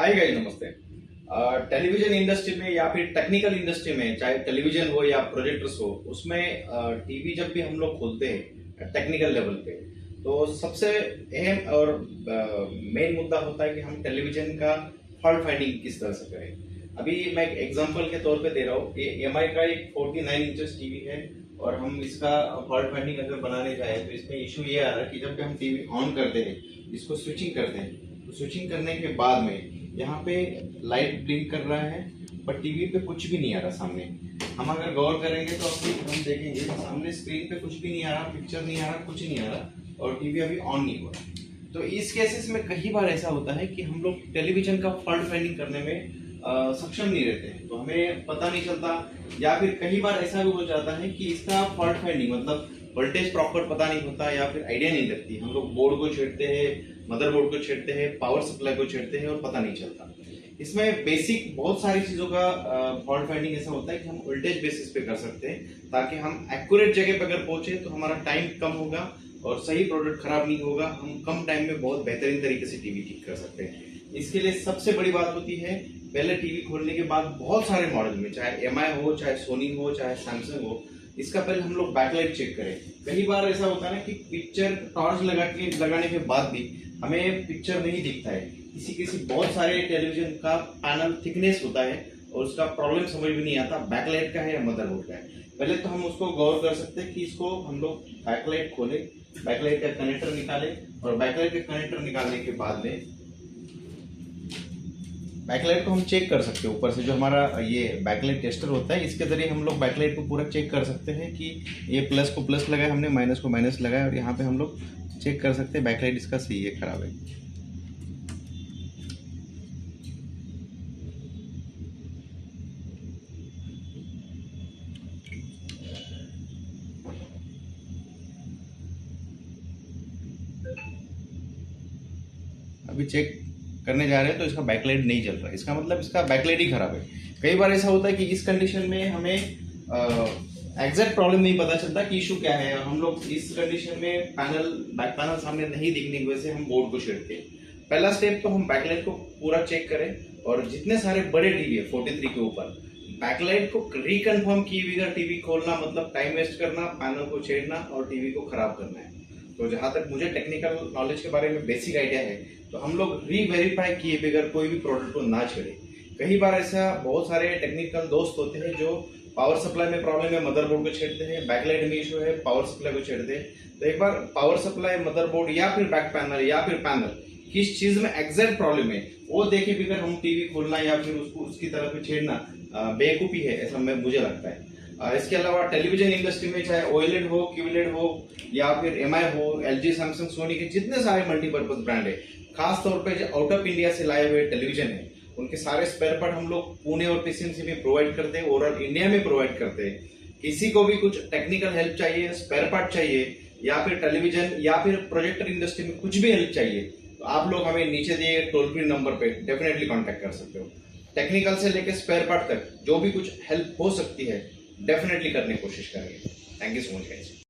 Hi guys, नमस्ते। Television industry में या फिर टेक्निकल इंडस्ट्री में, चाहे टेलीविजन हो या प्रोजेक्टर्स हो, उसमें टीवी जब भी हम लोग खोलते हैं टेक्निकल लेवल पे, तो सबसे अहम और मेन मुद्दा होता है कि हम टेलीविजन का फॉल्ट फाइंडिंग किस तरह से करें। अभी मैं एक एग्जांपल के तौर पे दे रहा हूँ। ये एमआई का एक 49 इंचेस टीवी है और हम इसका फॉल्ट फाइंडिंग अगर बनाने जाए तो इसमें इशू ये आ रहा है कि जब भी हम टीवी ऑन करते हैं, इसको स्विचिंग करते हैं, तो स्विचिंग करने के बाद में यहाँ पे लाइट ब्लिंक कर रहा है, बट टीवी पे कुछ भी नहीं आ रहा सामने। हम अगर गौर करेंगे तो अभी हम देखेंगे सामने स्क्रीन पे कुछ भी नहीं आ रहा, पिक्चर नहीं आ रहा, कुछ नहीं आ रहा और टीवी अभी ऑन नहीं हो रहा। तो इस केसेस में कई बार ऐसा होता है कि हम लोग टेलीविजन का फॉल्ट फाइंडिंग करने में सक्षम नहीं रहते हैं, तो हमें पता नहीं चलता, या फिर कई बार ऐसा भी हो जाता है कि इसका फॉल्ट फाइंडिंग मतलब वोल्टेज प्रॉपर पता नहीं होता या फिर आइडिया नहीं लगती। हम लोग बोर्ड को छेड़ते हैं, मदरबोर्ड को छेड़ते हैं, पावर सप्लाई को छेड़ते हैं और पता नहीं चलता। इसमें बेसिक बहुत सारी चीजों का फॉल्ट फाइंडिंग ऐसा होता है कि हम वोल्टेज बेसिस पे कर सकते हैं, ताकि हम एक्यूरेट जगह पे अगर पहुंचे तो हमारा टाइम कम होगा और सही प्रोडक्ट खराब नहीं होगा। हम कम टाइम में बहुत बेहतरीन तरीके से टीवी ठीक कर सकते हैं। इसके लिए सबसे बड़ी बात होती है, पहले टीवी खोलने के बाद बहुत सारे मॉडल में, चाहे एमआई हो, चाहे सोनी हो, चाहे सैमसंग हो, इसका पहले हम लोग बैकलाइट चेक करें। कई बार ऐसा होता है ना कि पिक्चर टॉर्च लगाने के बाद भी हमें पिक्चर नहीं दिखता है। किसी बहुत सारे टेलीविजन का पैनल थिकनेस होता है और उसका प्रॉब्लम समझ में नहीं आता बैकलाइट का है या मदरबोर्ड का है। पहले तो हम उसको गौर कर सकते हैं कि इसको हम लोग बैकलाइट खोले, बैकलाइट का कनेक्टर निकाले और बैकलाइट का कनेक्टर निकालने के बाद में बैकलाइट को हम चेक कर सकते हैं। ऊपर से जो हमारा ये बैकलाइट टेस्टर होता है, इसके जरिए हम लोग बैकलाइट को पूरा चेक कर सकते हैं कि ये प्लस को प्लस लगाया हमने, माइनस को माइनस लगाया, और यहाँ पे हम लोग चेक कर सकते हैं बैकलाइट इसका सही है खराब है। अभी चेक करने जा रहे हैं तो इसका बैकलाइट नहीं चल रहा है, इसका मतलब इसका बैकलाइट ही खराब है। कई बार ऐसा होता है कि इस कंडीशन में हमें एग्जैक्ट प्रॉब्लम नहीं पता चलता कि इशू क्या है। हम लोग इस कंडीशन में बैक पैनल सामने नहीं दिखने की वजह से हम बोर्ड को छेड़ते हैं। पहला स्टेप तो हम बैकलाइट को पूरा चेक करें और जितने सारे बड़े टीवी है 43 के ऊपर, बैकलाइट को रिकन्फर्म किए बगैर टीवी खोलना मतलब टाइम वेस्ट करना, पैनल को छेड़ना और टीवी को खराब करना है। तो जहां तक मुझे टेक्निकल नॉलेज के बारे में बेसिक आइडिया है, तो हम लोग री-वेरीफाई किए बगैर कोई भी प्रोडक्ट को ना छेड़े। कई बार ऐसा बहुत सारे टेक्निकल दोस्त होते हैं जो पावर सप्लाई में प्रॉब्लम है, मदरबोर्ड को छेड़ते हैं, बैकलाइट में इशू है, पावर सप्लाई को छेड़ते हैं। तो एक बार पावर सप्लाई, मदरबोर्ड या फिर बैक पैनल या फिर पैनल किस चीज में एग्जैक्ट प्रॉब्लम है, वो देखे बगैर हम टीवी खोलना या फिर उसको उसकी तरफ छेड़ना बेवकूफी है, ऐसा मुझे लगता है। इसके अलावा टेलीविजन इंडस्ट्री में चाहे ओएलईडी हो, क्यूलेड हो या फिर एमआई हो, एलजी, सैमसंग, सोनी के जितने सारे मल्टीपर्पज ब्रांड है, खास तौर पे जो आउट ऑफ इंडिया से लाए हुए टेलीविजन है, उनके सारे स्पेयर पार्ट हम लोग पुणे और पीसीएमसी में प्रोवाइड करते हैं, ओवरऑल इंडिया में प्रोवाइड करते हैं। किसी को भी कुछ टेक्निकल हेल्प चाहिए, स्पेयर पार्ट चाहिए या फिर टेलीविजन या फिर प्रोजेक्टर इंडस्ट्री में कुछ भी हेल्प चाहिए, तो आप लोग हमें नीचे दिए टोल फ्री नंबर पे डेफिनेटली कॉन्टेक्ट कर सकते हो। टेक्निकल से लेकर स्पेयर पार्ट तक जो भी कुछ हेल्प हो सकती है डेफिनेटली करने की कोशिश करेंगे। Thank you so much guys.